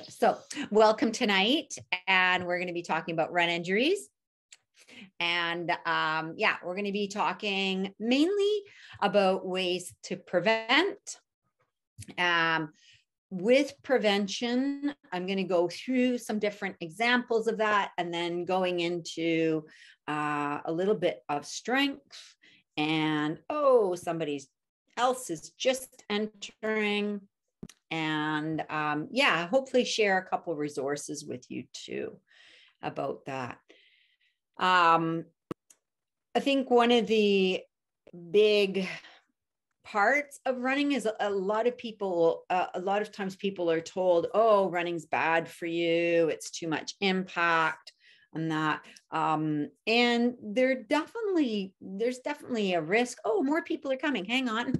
So welcome tonight, and we're going to be talking about run injuries. And yeah, we're going to be talking mainly about ways to prevent. With prevention, I'm going to go through some different examples of that, and then going into a little bit of strength. And somebody else is just entering. And yeah, hopefully share a couple resources with you too about that. I think one of the big parts of running is a lot of times people are told, oh, running's bad for you, it's too much impact on that. And there's definitely a risk. Oh, more people are coming, hang on.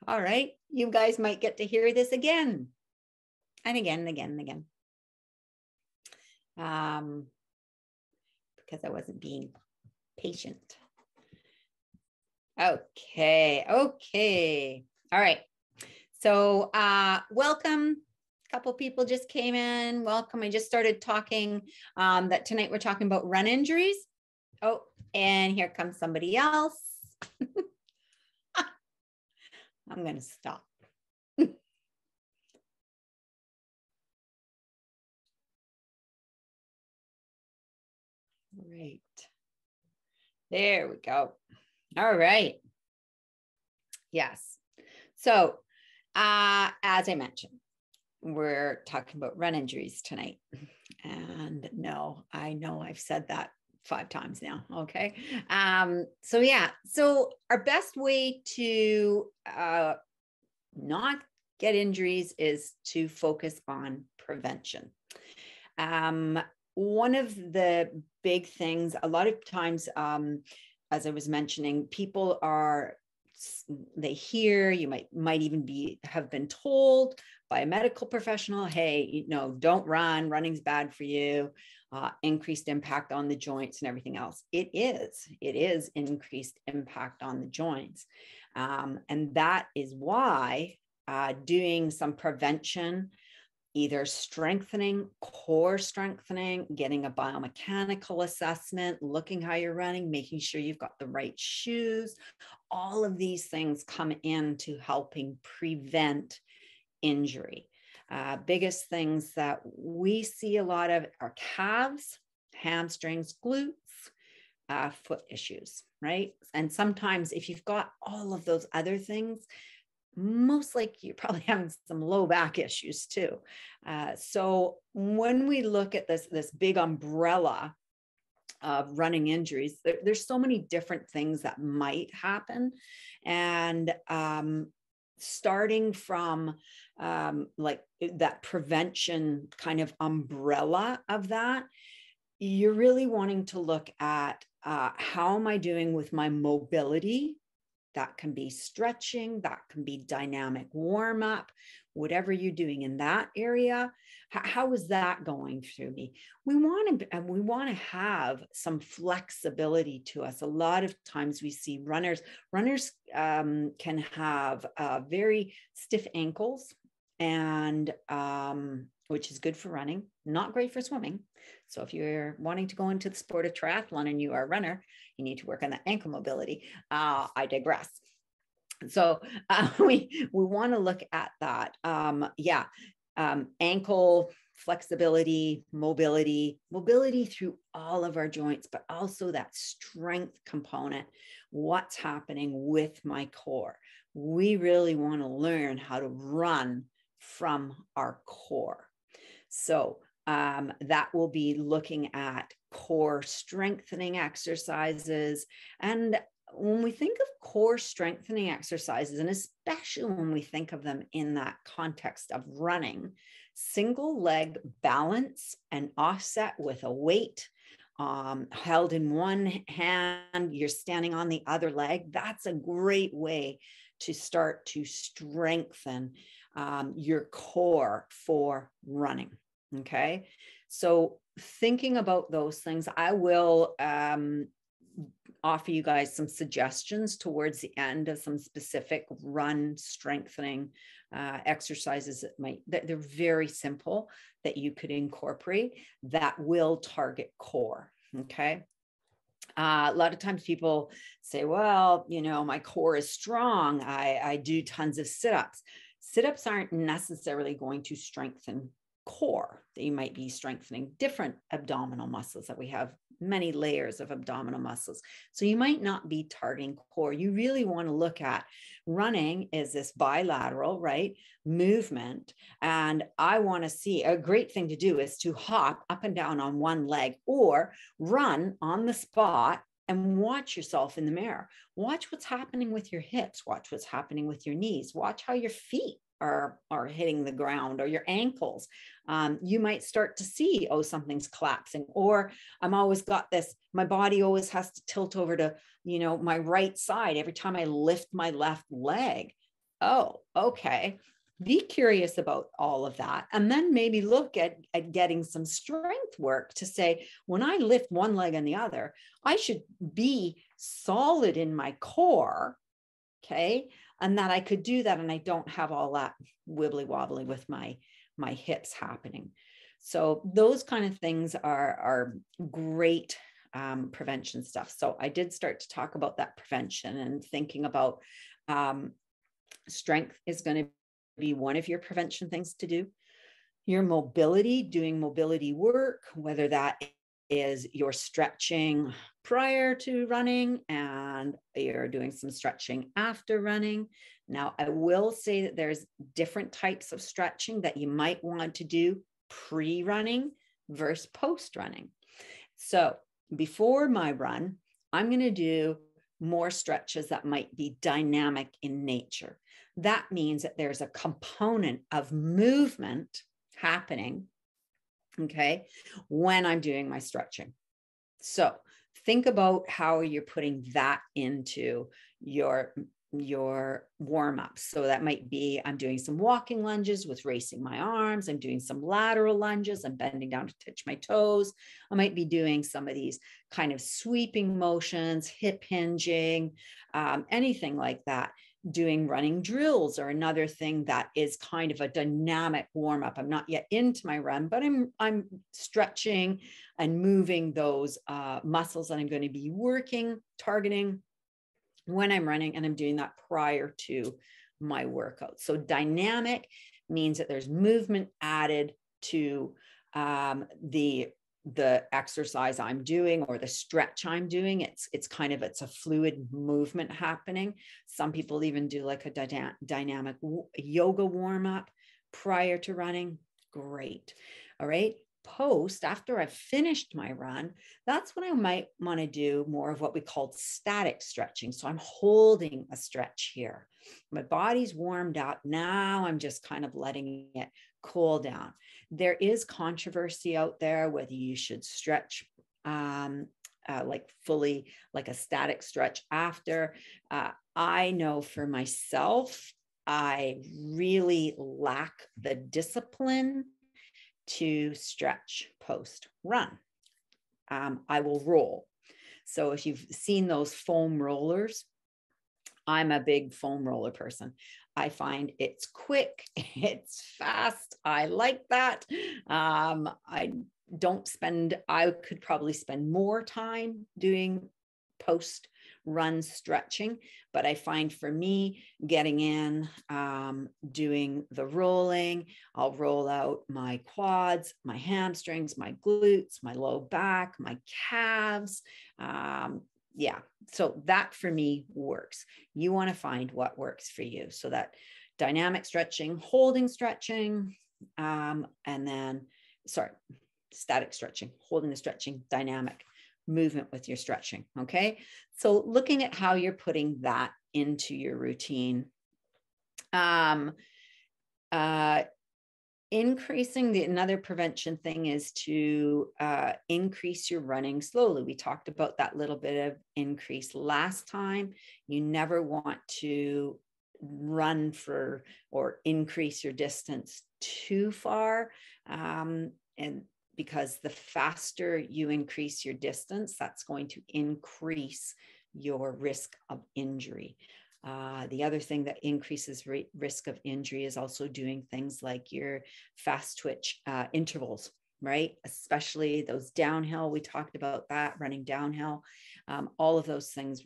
All right, you guys might get to hear this again and again and again and again. Because I wasn't being patient. Okay. All right. So welcome. A couple people just came in. Welcome. I just started talking that tonight we're talking about run injuries. Oh, and here comes somebody else. I'm going to stop. Great. There we go. All right. Yes. So, as I mentioned, we're talking about run injuries tonight. And no, I know I've said that 5 times now. Okay. So yeah, so our best way to not get injuries is to focus on prevention. One of the big things, a lot of times, as I was mentioning, people they hear, you might even have been told by a medical professional, hey, don't run, running's bad for you, increased impact on the joints and everything else. It is increased impact on the joints. And that is why doing some prevention, either strengthening, core strengthening, getting a biomechanical assessment, looking how you're running, making sure you've got the right shoes, all of these things come into helping prevent injury. Biggest things that we see a lot of are calves, hamstrings, glutes, foot issues, right? And sometimes if you've got all of those other things, most likely you're probably having some low back issues too. So when we look at this big umbrella of running injuries, there's so many different things that might happen. And starting from like that prevention kind of umbrella of that, you're really wanting to look at how am I doing with my mobility? That can be stretching, that can be dynamic warm up, whatever you're doing in that area. How is that going through me? We want to have some flexibility to us. A lot of times we see runners can have very stiff ankles, and which is good for running, not great for swimming. So if you're wanting to go into the sport of triathlon and you are a runner, you need to work on that ankle mobility. I digress. So we want to look at that. Ankle flexibility, mobility through all of our joints, but also that strength component. What's happening with my core? We really want to learn how to run from our core. So that will be looking at core strengthening exercises. And when we think of core strengthening exercises, and especially when we think of them in that context of running, single leg balance and offset with a weight held in one hand, you're standing on the other leg. That's a great way to start to strengthen your core for running. Okay. So thinking about those things, I will offer you guys some suggestions towards the end of some specific run strengthening exercises that they're very simple that you could incorporate that will target core. Okay. A lot of times people say, well, my core is strong. I do tons of sit-ups. Sit-ups aren't necessarily going to strengthen core. They might be strengthening different abdominal muscles, that we have many layers of abdominal muscles. So you might not be targeting core. You really want to look at running is this bilateral, right, movement. And I want to see, a great thing to do is to hop up and down on one leg or run on the spot and watch yourself in the mirror. Watch what's happening with your hips. Watch what's happening with your knees. Watch how your feet are hitting the ground, or your ankles. You might start to see, oh, something's collapsing, or I'm always got this, my body always has to tilt over to, my right side every time I lift my left leg. Oh, okay. Be curious about all of that. And then maybe look at getting some strength work to say, when I lift one leg and the other, I should be solid in my core. Okay. And that I could do that. And I don't have all that wibbly wobbly with my hips happening. So those kind of things are great prevention stuff. So I did start to talk about that prevention and thinking about strength is going to be one of your prevention things to do. Your mobility, doing mobility work, whether that is you're stretching prior to running and you're doing some stretching after running. Now, I will say that there's different types of stretching that you might want to do pre-running versus post-running. So before my run, I'm going to do more stretches that might be dynamic in nature. That means that there's a component of movement happening, okay, when I'm doing my stretching. So think about how you're putting that into your warm-ups. So that might be, I'm doing some walking lunges with raising my arms. I'm doing some lateral lunges. I'm bending down to touch my toes. I might be doing some of these kind of sweeping motions, hip hinging, anything like that. Doing running drills or another thing that is kind of a dynamic warm-up. I'm not yet into my run, but I'm stretching and moving those muscles that I'm going to be targeting when I'm running, and I'm doing that prior to my workout. So dynamic means that there's movement added to the exercise I'm doing or the stretch I'm doing. It's a fluid movement happening. Some people even do like a dynamic yoga warm-up prior to running. Great. All right. Post, after I've finished my run, that's when I might want to do more of what we call static stretching. So I'm holding a stretch here. My body's warmed up. Now I'm just kind of letting it cool down. There is controversy out there whether you should stretch like fully, like a static stretch after. I know for myself, I really lack the discipline to stretch post run. I will roll. So if you've seen those foam rollers, I'm a big foam roller person. I find it's quick, it's fast. I like that. I could probably spend more time doing post run stretching, but I find for me getting in, doing the rolling, I'll roll out my quads, my hamstrings, my glutes, my low back, my calves. Yeah, so that for me works. You want to find what works for you. So that dynamic stretching, holding stretching, and then, static stretching, holding the stretching, dynamic movement with your stretching. Okay. So looking at how you're putting that into your routine. Another prevention thing is to increase your running slowly. We talked about that little bit of increase last time. You never want to run or increase your distance too far. And because the faster you increase your distance, that's going to increase your risk of injury. The other thing that increases risk of injury is also doing things like your fast twitch intervals, right? Especially those downhill. We talked about that, running downhill, all of those things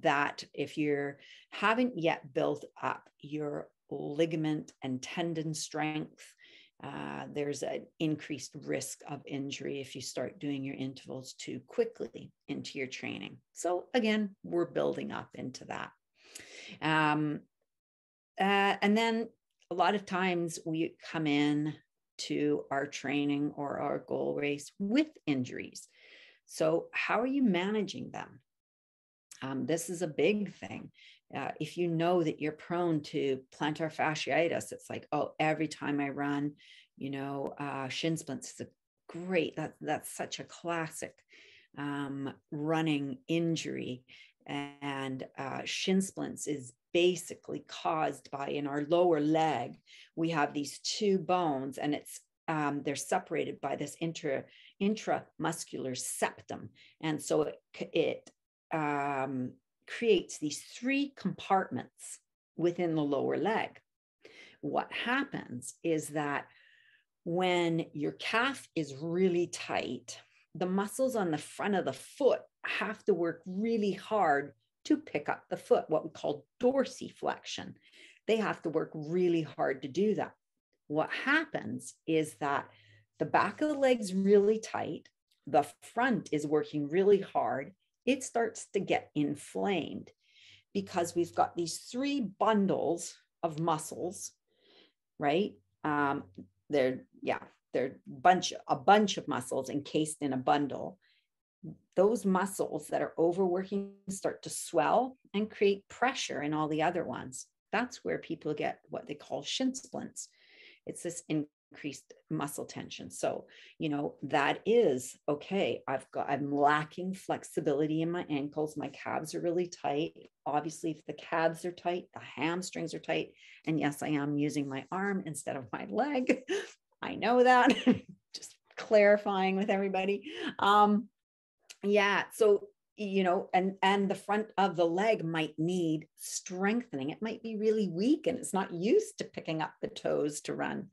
that if you haven't yet built up your ligament and tendon strength, there's an increased risk of injury if you start doing your intervals too quickly into your training. So again, we're building up into that. And then a lot of times we come in to our training or our goal race with injuries. So how are you managing them? This is a big thing. If you know that you're prone to plantar fasciitis, it's like, oh, every time I run, shin splints is a great, that's such a classic running injury. And shin splints is basically caused by, in our lower leg, we have these two bones, and they're separated by this intramuscular septum. And so it creates these three compartments within the lower leg. What happens is that when your calf is really tight, the muscles on the front of the foot have to work really hard to pick up the foot, what we call dorsiflexion. They have to work really hard to do that. What happens is that the back of the leg's really tight, the front is working really hard. It starts to get inflamed because we've got these three bundles of muscles, right? They're a bunch of muscles encased in a bundle. Those muscles that are overworking start to swell and create pressure in all the other ones. That's where people get what they call shin splints. It's this increased muscle tension. So, that is, okay, I'm lacking flexibility in my ankles. My calves are really tight. Obviously, if the calves are tight, the hamstrings are tight. And yes, I am using my arm instead of my leg. I know that. Just clarifying with everybody. So, and the front of the leg might need strengthening. It might be really weak and it's not used to picking up the toes to run.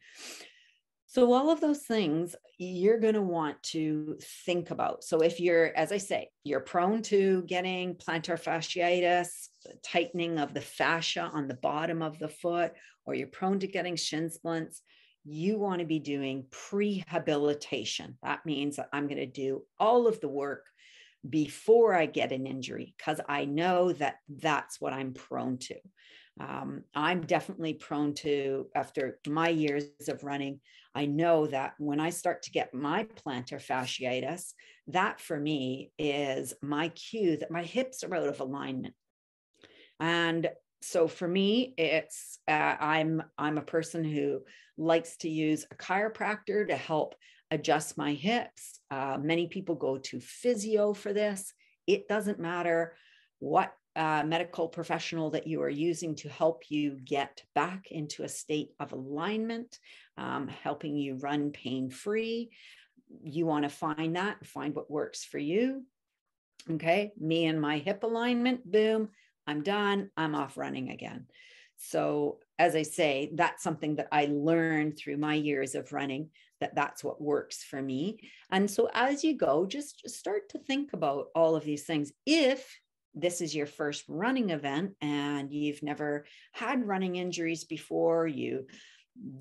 So all of those things you're going to want to think about. So if you're, as I say, you're prone to getting plantar fasciitis, tightening of the fascia on the bottom of the foot, or you're prone to getting shin splints, you want to be doing pre-habilitation. That means that I'm going to do all of the work before I get an injury, because I know that that's what I'm prone to. I'm definitely prone to, after my years of running, I know that when I start to get my plantar fasciitis, that for me is my cue that my hips are out of alignment. And so for me, it's I'm a person who likes to use a chiropractor to help adjust my hips. Many people go to physio for this. It doesn't matter what medical professional that you are using to help you get back into a state of alignment, helping you run pain-free. You want to find what works for you. Okay, me and my hip alignment, boom, I'm done. I'm off running again. So as I say, that's something that I learned through my years of running, that's what works for me. And so as you go, just start to think about all of these things. If this is your first running event and you've never had running injuries before, you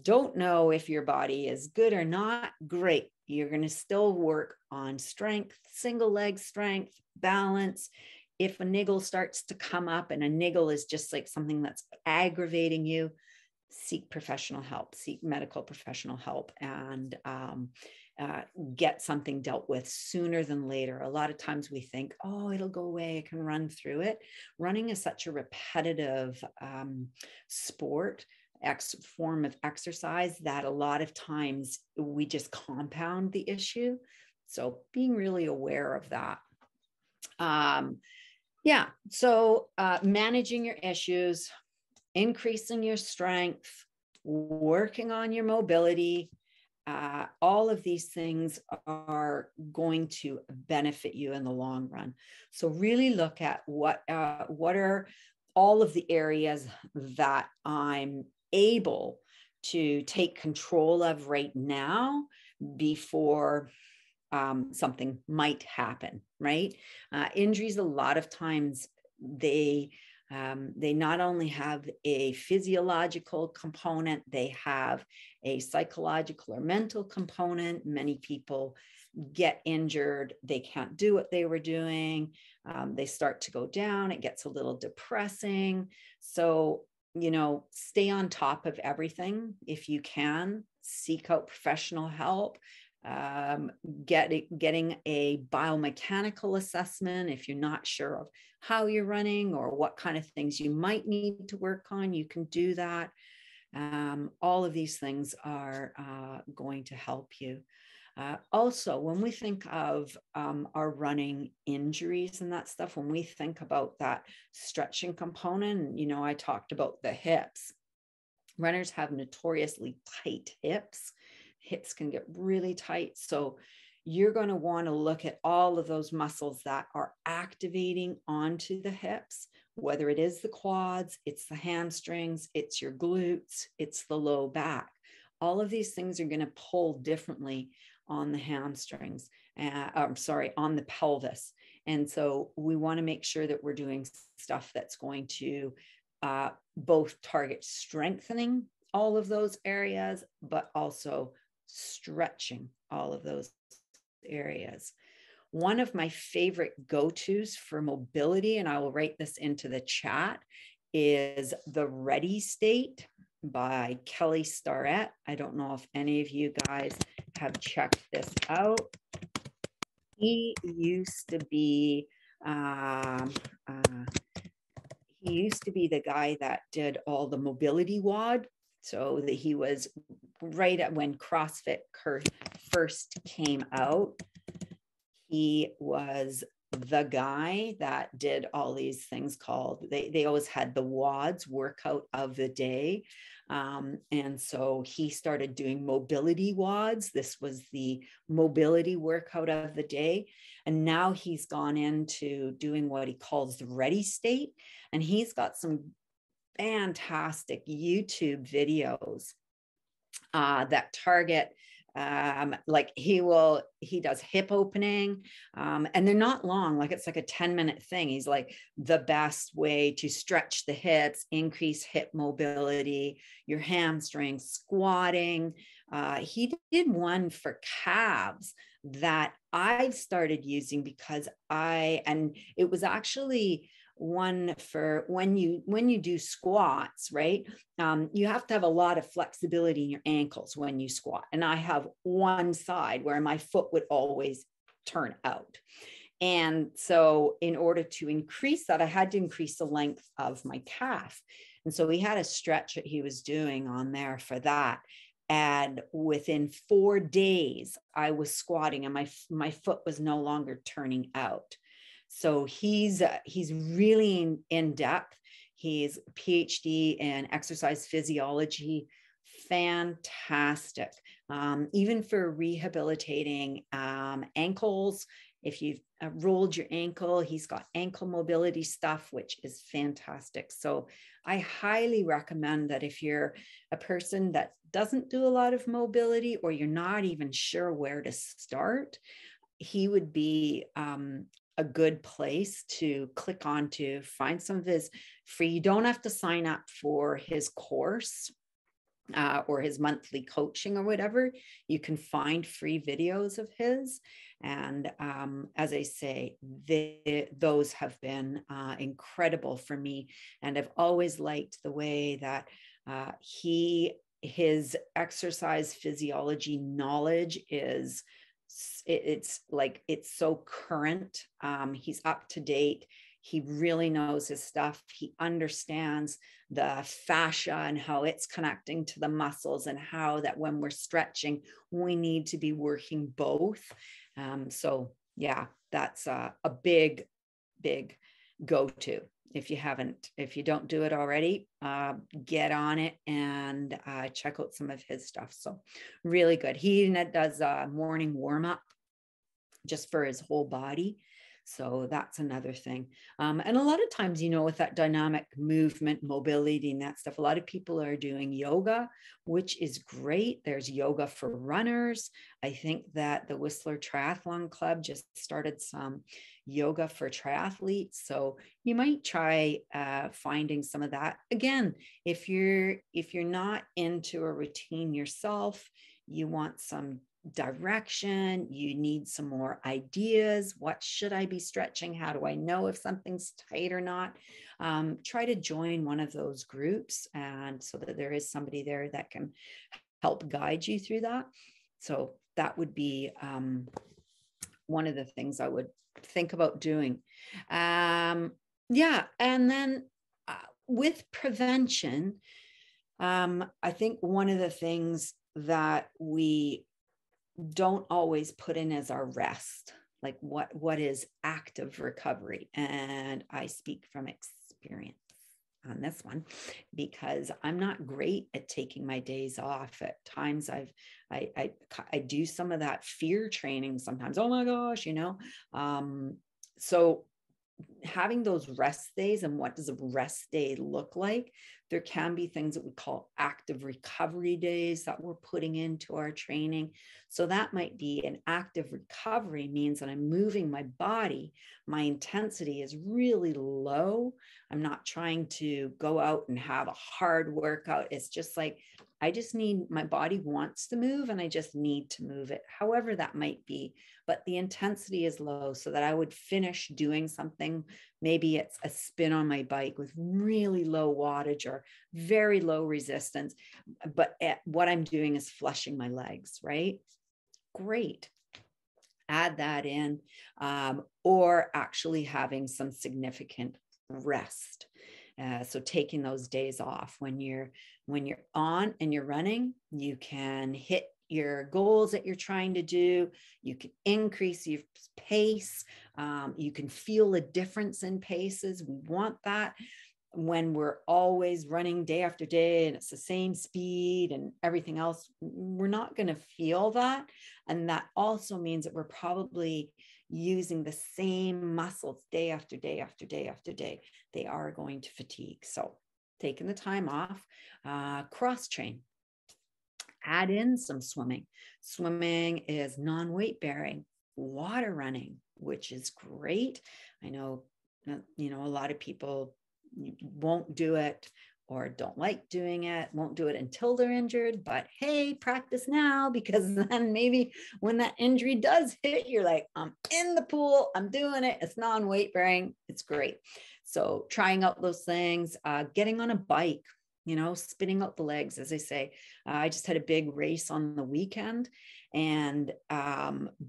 don't know if your body is good or not, great. You're going to still work on strength, single leg strength, balance. If a niggle starts to come up, and a niggle is just like something that's aggravating you, seek professional help, seek medical professional help, and get something dealt with sooner than later. A lot of times we think, oh, it'll go away, I can run through it. Running is such a repetitive sport, form of exercise, that a lot of times we just compound the issue. So being really aware of that. So managing your issues, increasing your strength, working on your mobility, all of these things are going to benefit you in the long run. So really look at what are all of the areas that I'm able to take control of right now before something might happen, right? Injuries, a lot of times, they not only have a physiological component, they have a psychological or mental component. Many people get injured, they can't do what they were doing, they start to go down, it gets a little depressing. So, stay on top of everything if you can. Seek out professional help. Getting a biomechanical assessment if you're not sure of how you're running or what kind of things you might need to work on, you can do that. All of these things are going to help you. Also, when we think of our running injuries and that stuff, when we think about that stretching component, I talked about the hips. Runners have notoriously tight hips. Hips can get really tight. So you're going to want to look at all of those muscles that are activating onto the hips, whether it is the quads, it's the hamstrings, it's your glutes, it's the low back. All of these things are going to pull differently on the hamstrings, on the pelvis. And so we want to make sure that we're doing stuff that's going to both target strengthening all of those areas, but also stretching all of those areas. One of my favorite go-tos for mobility, and I will write this into the chat, is The Ready State by Kelly Starrett. I don't know if any of you guys have checked this out. He used to be the guy that did all the mobility WOD. So that he was right at when CrossFit first came out. He was the guy that did all these things called, they always had the WODs, workout of the day. And so he started doing mobility WODs. This was the mobility workout of the day. And now he's gone into doing what he calls the Ready State. And he's got some fantastic YouTube videos that target like he does hip opening, and they're not long, like it's like a 10-minute thing. He's like, the best way to stretch the hips, increase hip mobility, your hamstrings, squatting. He did one for calves that I've started using because and it was actually one for when you do squats, right? You have to have a lot of flexibility in your ankles when you squat. And I have one side where my foot would always turn out. And so in order to increase that, I had to increase the length of my calf. And so he had a stretch that he was doing on there for that. And within 4 days, I was squatting and my foot was no longer turning out. So he's really in depth. He's a PhD in exercise physiology. Fantastic. Even for rehabilitating ankles. If you've rolled your ankle, he's got ankle mobility stuff, which is fantastic. So I highly recommend that if you're a person that doesn't do a lot of mobility, or you're not even sure where to start, he would be a good place to click on to find some of his free. You don't have to sign up for his course or his monthly coaching or whatever. You can find free videos of his. And as I say, those have been incredible for me. And I've always liked the way that his exercise physiology knowledge is, it's so current. He's up to date. He really knows his stuff. He understands the fascia and how it's connecting to the muscles, and how that when we're stretching, we need to be working both. So yeah, that's a big go-to. If you don't do it already, get on it and check out some of his stuff. So really good. He does a morning warm up just for his whole body. So that's another thing. And a lot of times, with that dynamic movement, mobility, and that stuff, a lot of people are doing yoga, which is great. There's yoga for runners. I think that the Whistler Triathlon Club just started some yoga for triathletes. So you might try finding some of that. Again, if you're not into a routine yourself, you want some direction, you need some more ideas. What should I be stretching? How do I know if something's tight or not? Try to join one of those groups, and so that there is somebody there that can help guide you through that. So that would be one of the things I would think about doing. And then with prevention, I think one of the things that we don't always put in as our rest, like what is active recovery. And I speak from experience on this one, because I'm not great at taking my days off. At times I do some of that fear training sometimes. Oh my gosh, so having those rest days, and what does a rest day look like? There can be things that we call active recovery days that we're putting into our training. So that might be an active recovery, means that I'm moving my body. My intensity is really low. I'm not trying to go out and have a hard workout. It's just like, my body wants to move, and I just need to move it, however that might be. But the intensity is low, so that I would finish doing something. Maybe it's a spin on my bike with really low wattage or very low resistance. But what I'm doing is flushing my legs, right? Great. Add that in, or actually having some significant rest. So taking those days off when you're on and you're running, you can hit your goals that you're trying to do. You can increase your pace. You can feel a difference in paces. We want that. When we're always running day after day and it's the same speed and everything else, we're not going to feel that. And that also means that we're probably using the same muscles day after day after day after day. They are going to fatigue. So taking the time off, cross train. Add in some swimming. Swimming is non-weight bearing. Water running, which is great. I know, a lot of people won't do it or don't like doing it, won't do it until they're injured. But hey, practice now, because then maybe when that injury does hit, you're like, I'm in the pool, I'm doing it. It's non-weight bearing. It's great. So trying out those things, getting on a bike, spinning out the legs, as I say. I just had a big race on the weekend, and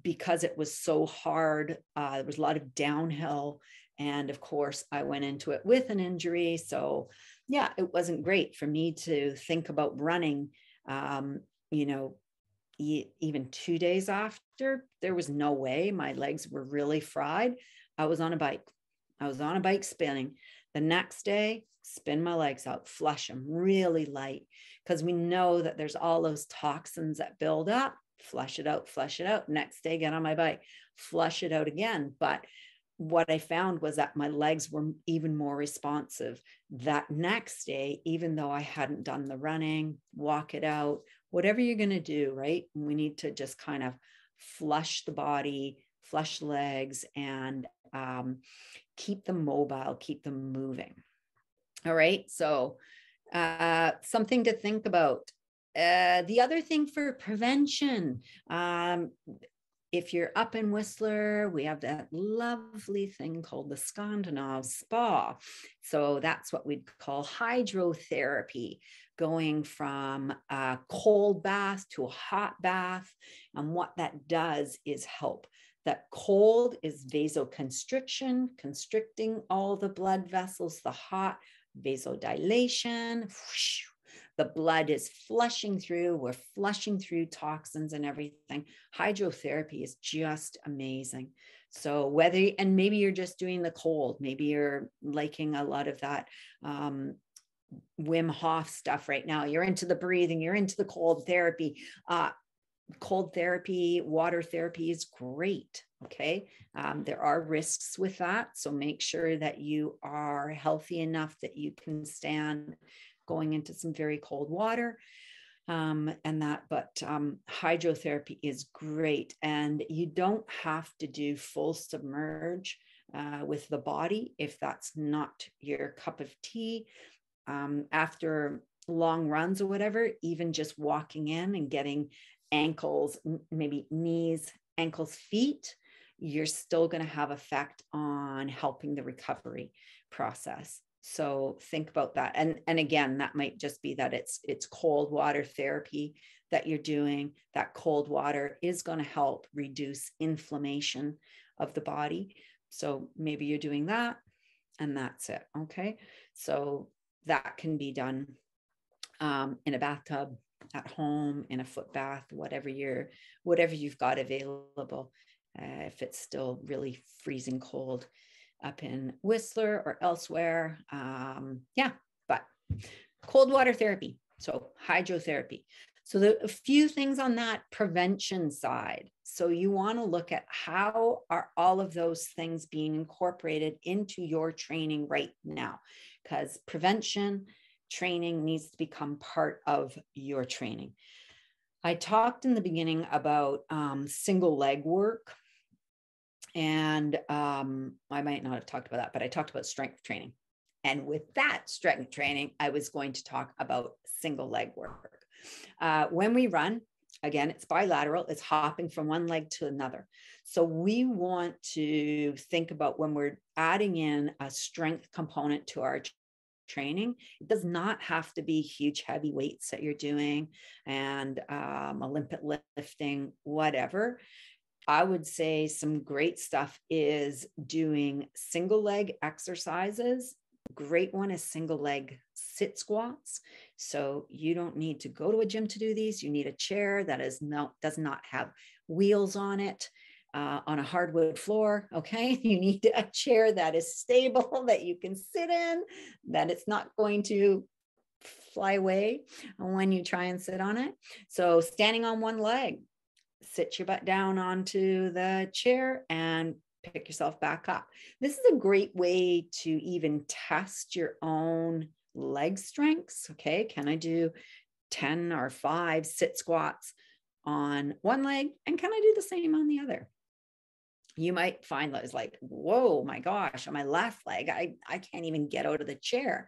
because it was so hard, there was a lot of downhill. And of course, I went into it with an injury. So yeah, it wasn't great for me to think about running, even 2 days after. There was no way. My legs were really fried. I was on a bike spinning. The next day, spin my legs out, flush them really light, because we know that there's all those toxins that build up. Flush it out. Next day, get on my bike, flush it out again. But what I found was that my legs were even more responsive that next day, even though I hadn't done the running, walk it out, whatever you're going to do, right? We need to just kind of flush the body, flush legs, and keep them mobile, keep them moving. All right. So something to think about. The other thing for prevention, if you're up in Whistler, we have that lovely thing called the Scondenov Spa. So that's what we'd call hydrotherapy, going from a cold bath to a hot bath. And what that does is help. That cold is vasoconstriction, constricting all the blood vessels. The hot, vasodilation. The blood is flushing through. We're flushing through toxins and everything. Hydrotherapy is just amazing. So and maybe you're just doing the cold, maybe you're liking a lot of that Wim Hof stuff right now. You're into the breathing, you're into the cold therapy. Cold therapy, water therapy is great. Okay. There are risks with that. So make sure that you are healthy enough that you can stand going into some very cold water. But hydrotherapy is great. And you don't have to do full submerge with the body if that's not your cup of tea. After long runs or whatever, even just walking in and getting ankles, maybe knees, ankles, feet, you're still going to have effect on helping the recovery process. So think about that. And again, that might just be that it's cold water therapy that you're doing. That cold water is going to help reduce inflammation of the body. So maybe you're doing that and that's it. Okay. So that can be done in a bathtub, at home, in a foot bath, whatever you've got available. If it's still really freezing cold up in Whistler or elsewhere. But cold water therapy. So hydrotherapy. So a few things on that prevention side. So you want to look at how are all of those things being incorporated into your training right now, because prevention training needs to become part of your training. I talked in the beginning about single leg work. And I might not have talked about that, but I talked about strength training. And with that strength training, I was going to talk about single leg work. When we run, again, it's bilateral, it's hopping from one leg to another. So we want to think about when we're adding in a strength component to our training, it does not have to be huge, heavy weights that you're doing and Olympic lifting, whatever. I would say some great stuff is doing single leg exercises. Great one is single leg sit squats. So you don't need to go to a gym to do these. You need a chair that does not have wheels on it. On a hardwood floor, okay? You need a chair that is stable, that you can sit in, that it's not going to fly away when you try and sit on it. So standing on one leg, sit your butt down onto the chair and pick yourself back up. This is a great way to even test your own leg strengths, okay? Can I do 10 or 5 sit squats on one leg? And can I do the same on the other? You might find that it's like, whoa, my gosh, on my left leg, I can't even get out of the chair.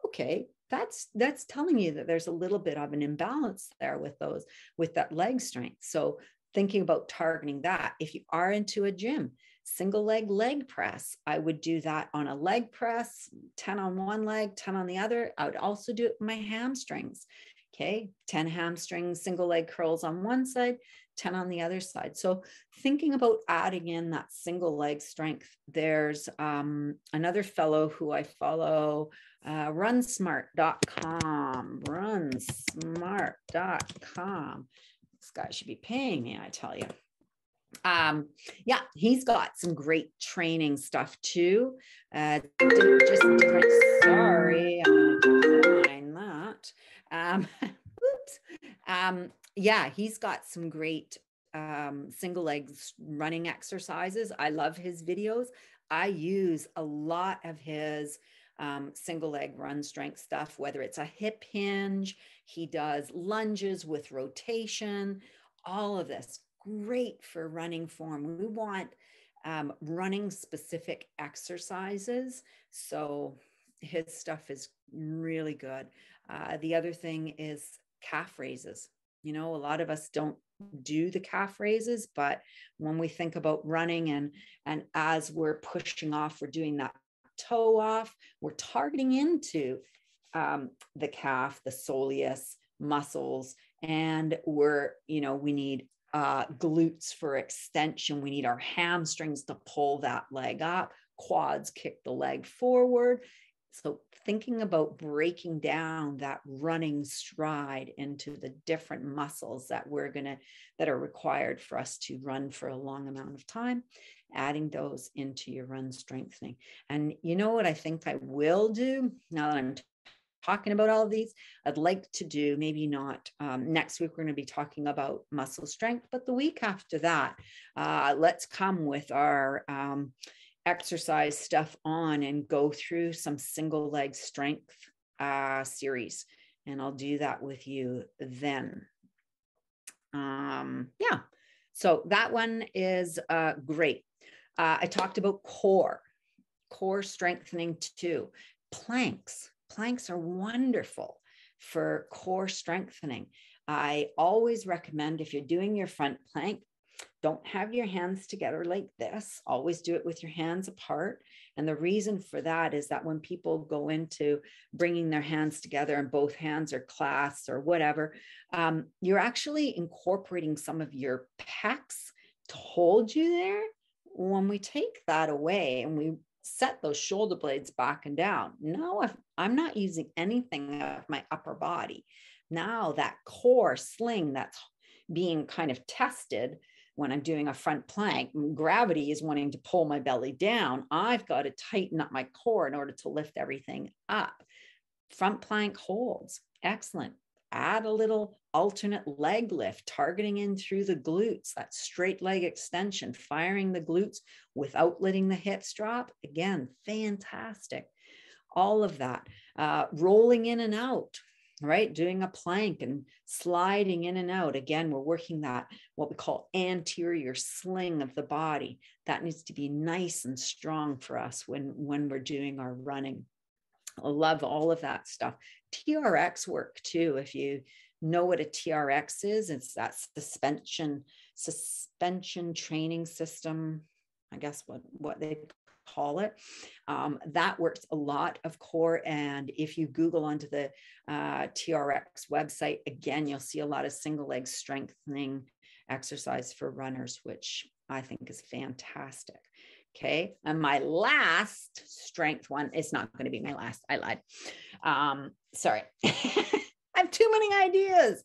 Okay, that's telling you that there's a little bit of an imbalance there with that leg strength. So thinking about targeting that. If you are into a gym, single leg press, I would do that on a leg press, 10 on one leg, 10 on the other. I would also do it with my hamstrings. Okay, 10 hamstrings, single leg curls on one side, 10 on the other side. So thinking about adding in that single leg strength, there's another fellow who I follow, runsmart.com, This guy should be paying me, I tell you. He's got some great training stuff too. Sorry, I'm gonna find that. He's got some great single leg running exercises. I love his videos. I use a lot of his single leg run strength stuff, whether it's a hip hinge, he does lunges with rotation, all of this. Great for running form. We want running specific exercises. So his stuff is really good. The other thing is calf raises. You know, a lot of us don't do the calf raises, but when we think about running and as we're pushing off, we're doing that toe off, we're targeting into the calf, the soleus muscles, and we need glutes for extension. We need our hamstrings to pull that leg up, quads kick the leg forward. So thinking about breaking down that running stride into the different muscles that are required for us to run for a long amount of time. adding those into your run strengthening. And you know what I think I will do now that I'm talking about all of these? I'd like to do, maybe not next week, we're going to be talking about muscle strength, but the week after that, let's come with our exercise stuff on and go through some single leg strength series. And I'll do that with you then. Yeah, so that one is great. I talked about core strengthening too. Planks are wonderful for core strengthening. I always recommend, if you're doing your front plank, don't have your hands together like this. Always do it with your hands apart. And the reason for that is that when people go into bringing their hands together and both hands are clasped or whatever, you're actually incorporating some of your pecs to hold you there. When we take that away and we set those shoulder blades back and down, now if I'm not using anything of my upper body, now that core sling that's being kind of tested when I'm doing a front plank, gravity is wanting to pull my belly down. I've got to tighten up my core in order to lift everything up. Front plank holds. Excellent. Add a little alternate leg lift, targeting in through the glutes, that straight leg extension, firing the glutes without letting the hips drop. Again, fantastic. All of that. Rolling in and out, right? Doing a plank and sliding in and out. Again, we're working that, what we call anterior sling of the body. That needs to be nice and strong for us when we're doing our running. I love all of that stuff. TRX work too. If you know what a TRX is, it's that suspension training system, I guess what they call it. That works a lot of core. And if you Google onto the TRX website, again, you'll see a lot of single leg strengthening exercise for runners, which I think is fantastic. Okay. And my last strength one, it's not going to be my last. I lied. Sorry. I have too many ideas.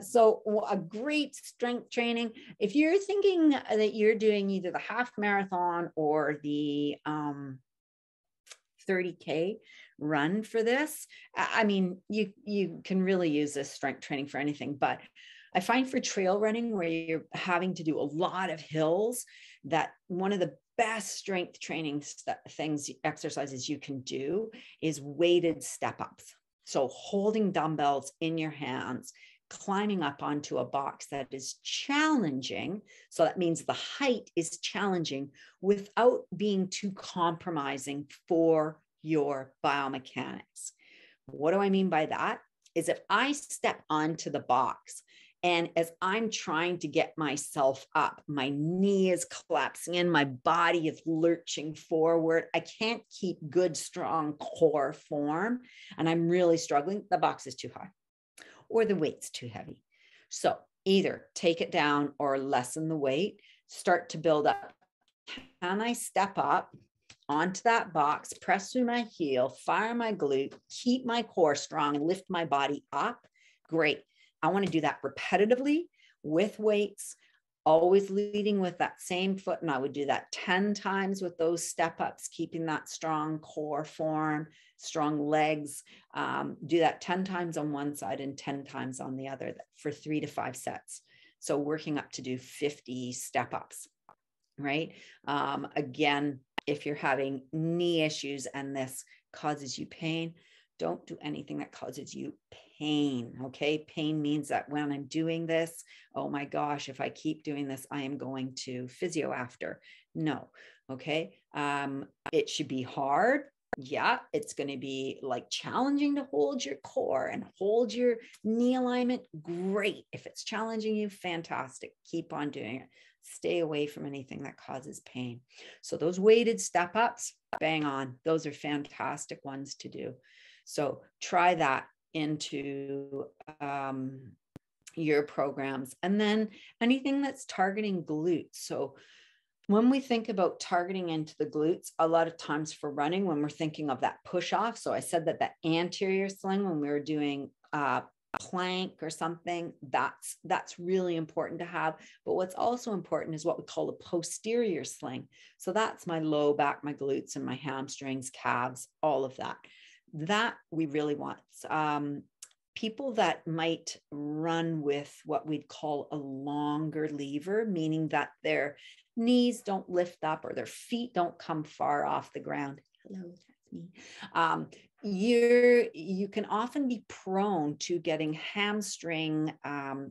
So a great strength training. If you're thinking that you're doing either the half marathon or the 30K run for this, I mean, you can really use this strength training for anything, but I find for trail running where you're having to do a lot of hills, that one of the best strength training exercises you can do is weighted step ups. So holding dumbbells in your hands, climbing up onto a box that is challenging. So that means the height is challenging without being too compromising for your biomechanics. What do I mean by that? Is if I step onto the box, and as I'm trying to get myself up, my knee is collapsing in, my body is lurching forward. I can't keep good, strong core form, and I'm really struggling. The box is too high or the weight's too heavy. So either take it down or lessen the weight, start to build up. Can I step up onto that box, press through my heel, fire my glute, keep my core strong, and lift my body up? Great. I want to do that repetitively with weights, always leading with that same foot. And I would do that 10 times with those step ups, keeping that strong core form, strong legs. Do that 10 times on one side and 10 times on the other for 3 to 5 sets. So working up to do 50 step ups, right? Again, if you're having knee issues and this causes you pain, don't do anything that causes you pain. Okay. Pain means that when I'm doing this, oh my gosh, if I keep doing this, I am going to physio after. No. Okay. It should be hard. Yeah. It's going to be like challenging to hold your core and hold your knee alignment. Great. If it's challenging you, fantastic. Keep on doing it. Stay away from anything that causes pain. So those weighted step ups, bang on. Those are fantastic ones to do. So try that into your programs. And then anything that's targeting glutes. So when we think about targeting into the glutes, a lot of times for running, when we're thinking of that push off. So I said that anterior sling, when we were doing plank or something, that's really important to have. But what's also important is what we call a posterior sling. So that's my low back, my glutes, and my hamstrings, calves, all of that. That we really want. People that might run with what we'd call a longer lever, meaning that their knees don't lift up or their feet don't come far off the ground. Hello, that's me. You can often be prone to getting hamstring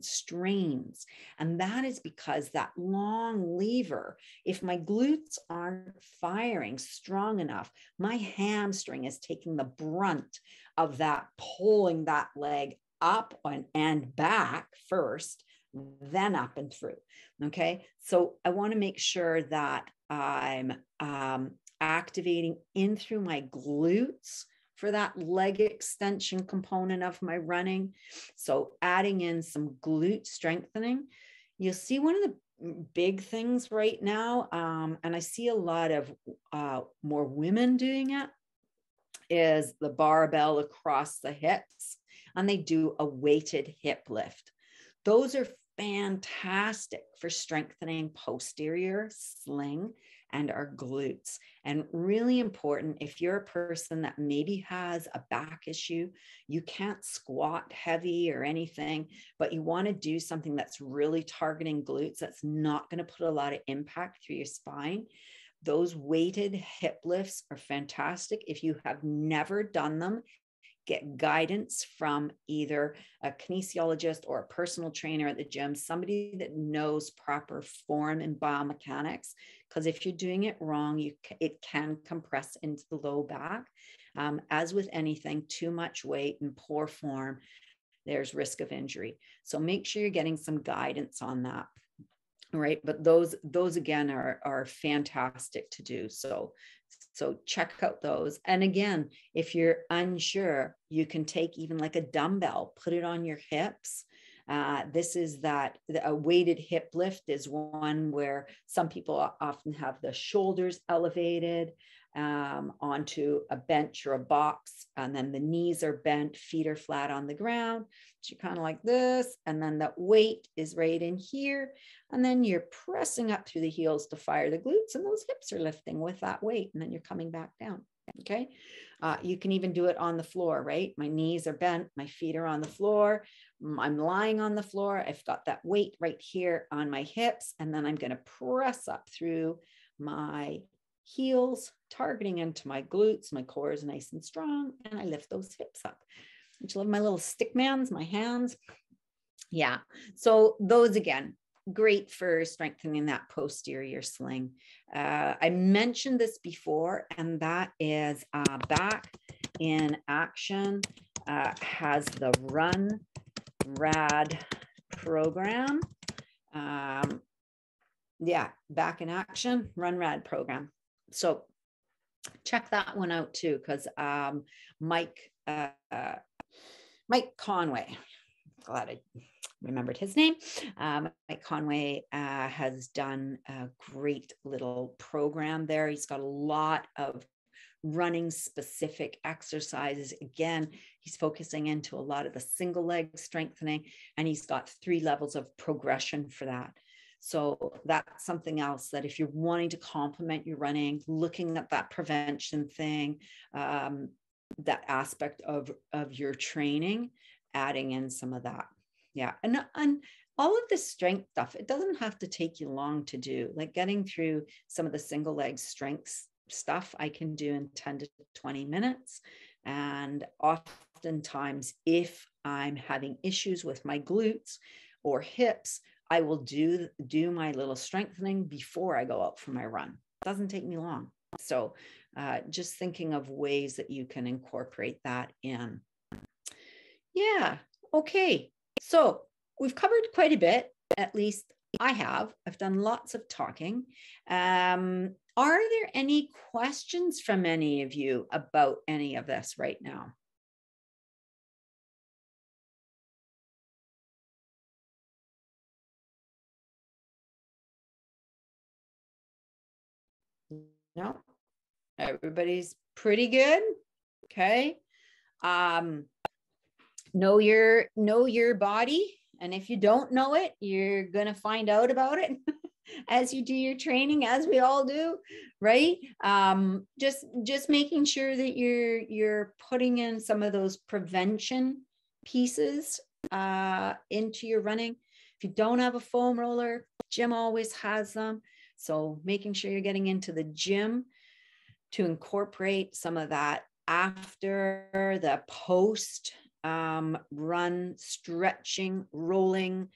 strains. And that is because that long lever, if my glutes aren't firing strong enough, my hamstring is taking the brunt of that, pulling that leg up and back first, then up and through. Okay. So I want to make sure that I'm activating in through my glutes for that leg extension component of my running. So adding in some glute strengthening. You'll see one of the big things right now, and I see a lot of more women doing it, is the barbell across the hips, and they do a weighted hip lift. Those are fantastic for strengthening posterior sling and our glutes. And really important, if you're a person that maybe has a back issue, you can't squat heavy or anything, but you want to do something that's really targeting glutes, that's not going to put a lot of impact through your spine. Those weighted hip lifts are fantastic. If you have never done them, get guidance from either a kinesiologist or a personal trainer at the gym, somebody that knows proper form and biomechanics. Because if you're doing it wrong, it can compress into the low back. As with anything, too much weight and poor form, there's risk of injury. So make sure you're getting some guidance on that. Right. But those again are fantastic to do. So check out those. And again, if you're unsure, you can take even like a dumbbell, put it on your hips. This is that a weighted hip lift is one where some people often have the shoulders elevated onto a bench or a box, and then the knees are bent, feet are flat on the ground. So you're kind of like this, and then that weight is right in here, and then you're pressing up through the heels to fire the glutes, and those hips are lifting with that weight, and then you're coming back down. Okay. You can even do it on the floor, right? My knees are bent, my feet are on the floor. I'm lying on the floor. I've got that weight right here on my hips, and then I'm going to press up through my heels, targeting into my glutes. My core is nice and strong, and I lift those hips up. Don't you love my little stick mans, my hands? Yeah. So those again, great for strengthening that posterior sling. I mentioned this before, and that is Back in Action has the Run Rad program. Yeah, Back in Action, Run Rad program. So check that one out too, because Mike Conway, glad I remembered his name. Mike Conway has done a great little program there. He's got a lot of running specific exercises. Again, he's focusing into a lot of the single leg strengthening, and he's got 3 levels of progression for that. So that's something else that if you're wanting to complement your running, looking at that prevention thing, that aspect of your training, adding in some of that. Yeah. And all of this strength stuff, it doesn't have to take you long to do. Like getting through some of the single leg strength stuff, I can do in 10 to 20 minutes. And oftentimes, if I'm having issues with my glutes or hips, I will do my little strengthening before I go out for my run. It doesn't take me long. So just thinking of ways that you can incorporate that in. Yeah. Okay. So we've covered quite a bit, at least I have. I've done lots of talking. Are there any questions from any of you about any of this right now? No, everybody's pretty good. Okay. know your body. And if you don't know it, you're going to find out about it as you do your training, as we all do, right? Just making sure that you're putting in some of those prevention pieces into your running. If you don't have a foam roller, gym always has them. So making sure you're getting into the gym to incorporate some of that after the post run, stretching, rolling,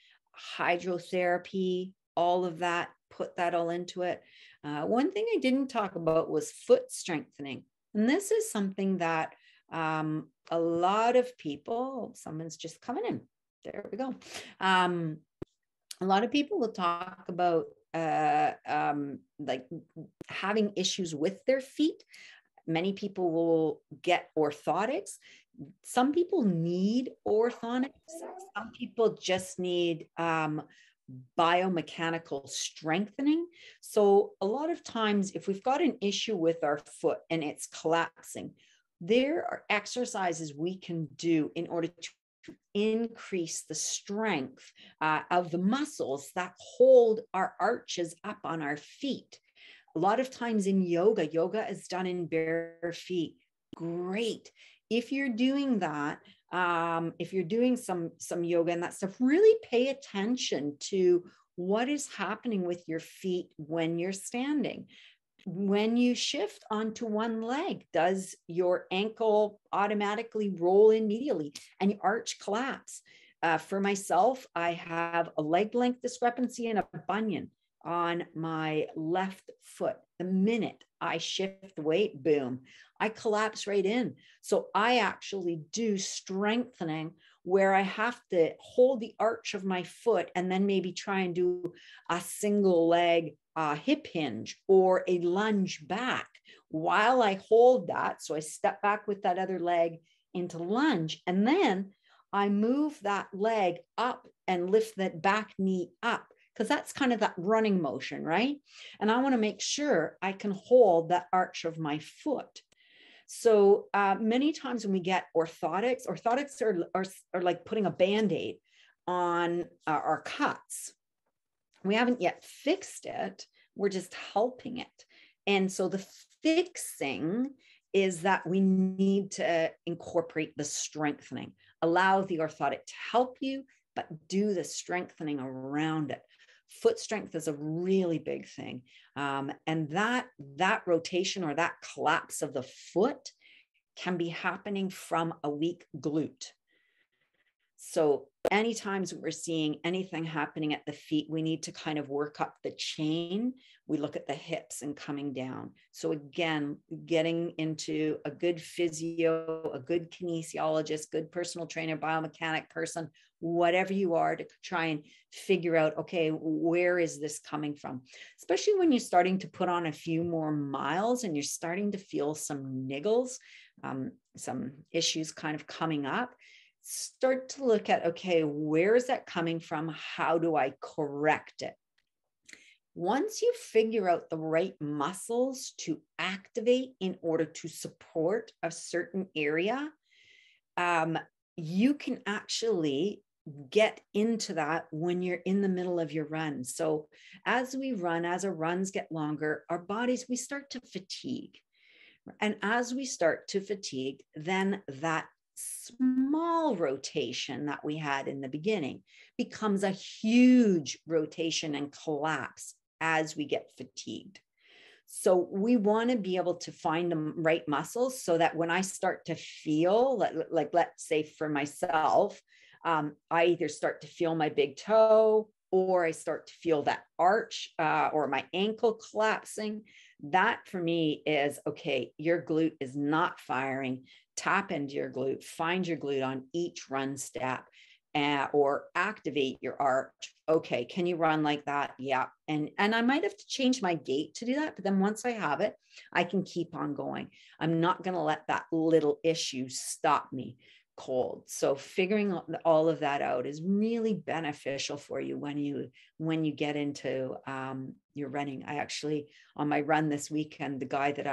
hydrotherapy, all of that, put that all into it. One thing I didn't talk about was foot strengthening. And this is something that a lot of people, someone's just coming in. There we go. A lot of people will talk about like having issues with their feet. Many people will get orthotics. Some people need orthotics. Some people just need biomechanical strengthening. So a lot of times, if we've got an issue with our foot and it's collapsing, there are exercises we can do in order to increase the strength of the muscles that hold our arches up on our feet. A lot of times in yoga is done in bare feet. Great. If you're doing that, if you're doing some yoga and that stuff, really pay attention to what is happening with your feet when you're standing. When you shift onto one leg, does your ankle automatically roll in medially and your arch collapse? For myself, I have a leg length discrepancy and a bunion on my left foot. The minute I shift the weight, boom, I collapse right in. So I actually do strengthening where I have to hold the arch of my foot and then maybe try and do a single leg hip hinge or a lunge back while I hold that. So I step back with that other leg into lunge, and then I move that leg up and lift that back knee up, because that's kind of that running motion, right? And I want to make sure I can hold that arch of my foot. So many times when we get orthotics are like putting a Band-Aid on our cuts. We haven't yet fixed it. We're just helping it. And so the fixing is that we need to incorporate the strengthening, allow the orthotic to help you, but do the strengthening around it. Foot strength is a really big thing. And that rotation or that collapse of the foot can be happening from a weak glute. So anytime we're seeing anything happening at the feet, we need to kind of work up the chain. We look at the hips and coming down. So again, getting into a good physio, a good kinesiologist, good personal trainer, biomechanic person, whatever you are, to try and figure out, okay, where is this coming from? Especially when you're starting to put on a few more miles and you're starting to feel some niggles, some issues kind of coming up. Start to look at, okay, where is that coming from? How do I correct it? Once you figure out the right muscles to activate in order to support a certain area, you can actually get into that when you're in the middle of your run. So as we run, as our runs get longer, our bodies, we start to fatigue. And as we start to fatigue, then that small rotation that we had in the beginning becomes a huge rotation and collapse as we get fatigued. So we want to be able to find the right muscles so that when I start to feel, like let's say for myself, I either start to feel my big toe or I start to feel that arch or my ankle collapsing. That for me is, okay, your glute is not firing. Tap into your glute, find your glute on each run step, or activate your arch. Okay, can you run like that? Yeah. And I might have to change my gait to do that, but then once I have it, I can keep on going. I'm not going to let that little issue stop me cold. So figuring all of that out is really beneficial for you when you get into your running. I actually, on my run this weekend, the guy that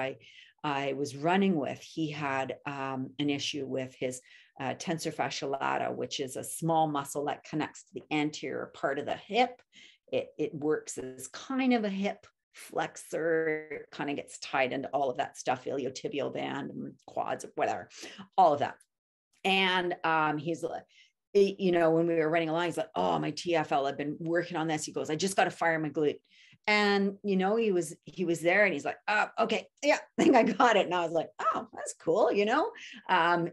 I was running with, he had an issue with his tensor fasciae lata, which is a small muscle that connects to the anterior part of the hip. It works as kind of a hip flexor, kind of gets tied into all of that stuff, iliotibial band, quads, whatever, all of that. And he's like, you know, when we were running along, he's like, oh, my TFL, I've been working on this. He goes, I just got to fire my glute. And, you know, he was there and he's like, oh, okay, yeah, I think I got it. And I was like, oh, that's cool. You know,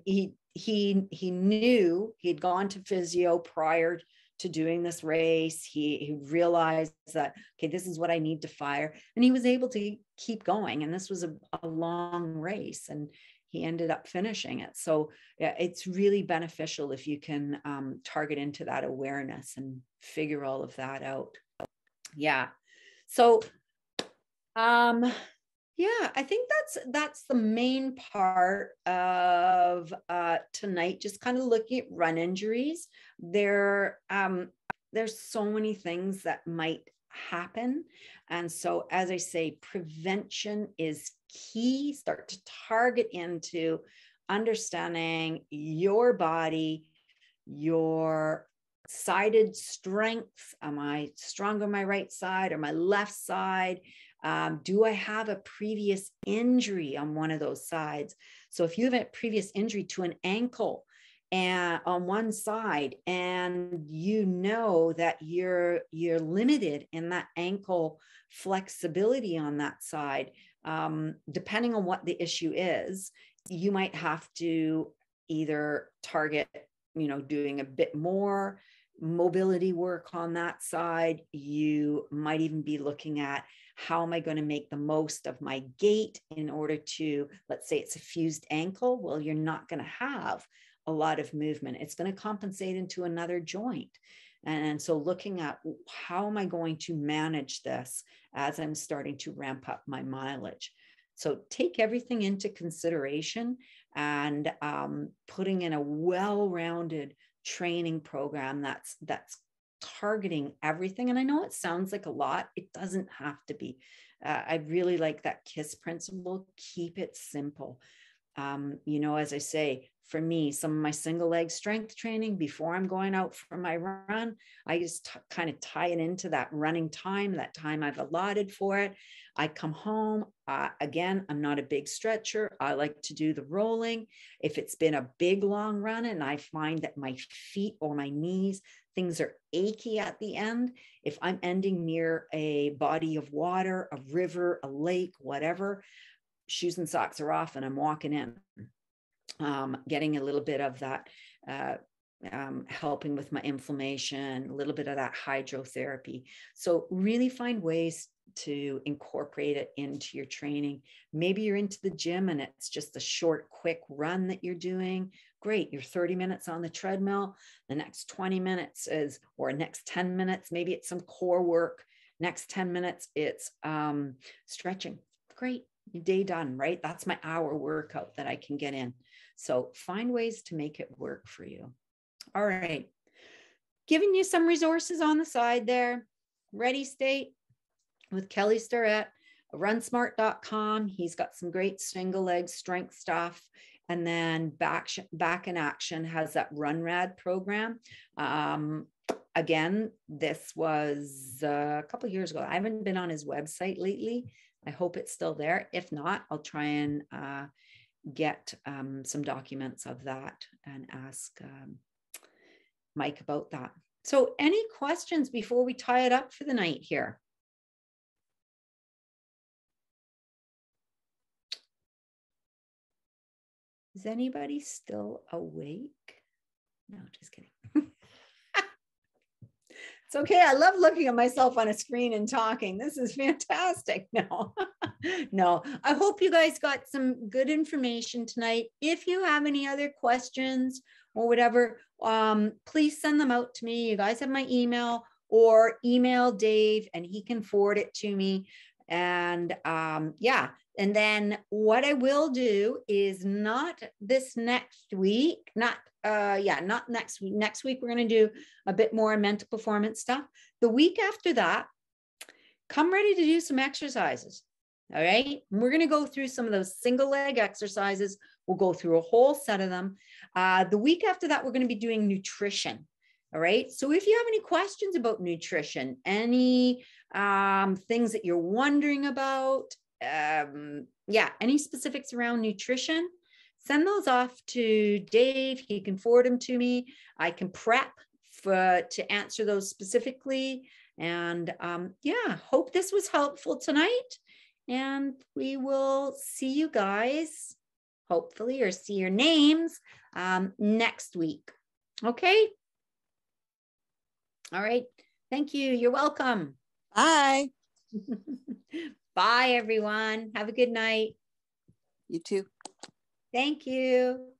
he knew he'd gone to physio prior to doing this race. He realized that, okay, this is what I need to fire. And he was able to keep going. And this was a long race, and he ended up finishing it. So yeah, it's really beneficial if you can target into that awareness and figure all of that out. Yeah. So, yeah, I think that's the main part of tonight. Just kind of looking at run injuries. There's so many things that might happen, and so as I say, prevention is key. Start to target into understanding your body, your sided strengths. Am I strong on my right side or my left side? Do I have a previous injury on one of those sides? So if you have a previous injury to an ankle and on one side, and you know that you're limited in that ankle flexibility on that side, depending on what the issue is, you might have to either target, you know, doing a bit more mobility work on that side. You might even be looking at, how am I going to make the most of my gait in order to, let's say it's a fused ankle. Well, you're not going to have a lot of movement. It's going to compensate into another joint. And so looking at, how am I going to manage this as I'm starting to ramp up my mileage? So take everything into consideration, and putting in a well-rounded training program that's targeting everything. And I know it sounds like a lot. It doesn't have to be. I really like that KISS principle. Keep it simple. You know, as I say, for me, some of my single leg strength training before I'm going out for my run, I just kind of tie it into that running time, that time I've allotted for it. I come home. Again, I'm not a big stretcher. I like to do the rolling. If it's been a big, long run and I find that my feet or my knees, things are achy at the end, if I'm ending near a body of water, a river, a lake, whatever, shoes and socks are off and I'm walking in, getting a little bit of that, helping with my inflammation, a little bit of that hydrotherapy. So really find ways to incorporate it into your training. Maybe you're into the gym and it's just a short, quick run that you're doing. Great. You're 30 minutes on the treadmill. The next 20 minutes is, or next 10 minutes, maybe it's some core work. Next 10 minutes, it's stretching. Great. Your day done, right? That's my hour workout that I can get in. So find ways to make it work for you. All right. Giving you some resources on the side there. Ready State with Kelly Starrett, runsmart.com. He's got some great single leg strength stuff. And then Back in Action has that Run Rad program. Again, this was a couple of years ago. I haven't been on his website lately. I hope it's still there. If not, I'll try and get some documents of that and ask Mike about that. So any questions before we tie it up for the night here? Is anybody still awake? No, just kidding. It's okay. I love looking at myself on a screen and talking. This is fantastic. No, no. I hope you guys got some good information tonight. If you have any other questions or whatever, please send them out to me. You guys have my email, or email Dave and he can forward it to me. And yeah. And then what I will do is not this next week, not next week. Next week, we're going to do a bit more mental performance stuff. The week after that, come ready to do some exercises. All right. And we're going to go through some of those single leg exercises. We'll go through a whole set of them. The week after that, we're going to be doing nutrition. All right. So if you have any questions about nutrition, any things that you're wondering about, any specifics around nutrition, send those off to Dave. He can forward them to me. I can prep to answer those specifically. And hope this was helpful tonight. And we will see you guys, hopefully, or see your names next week. Okay. All right. Thank you. You're welcome. Bye. Bye, everyone. Have a good night. You too. Thank you.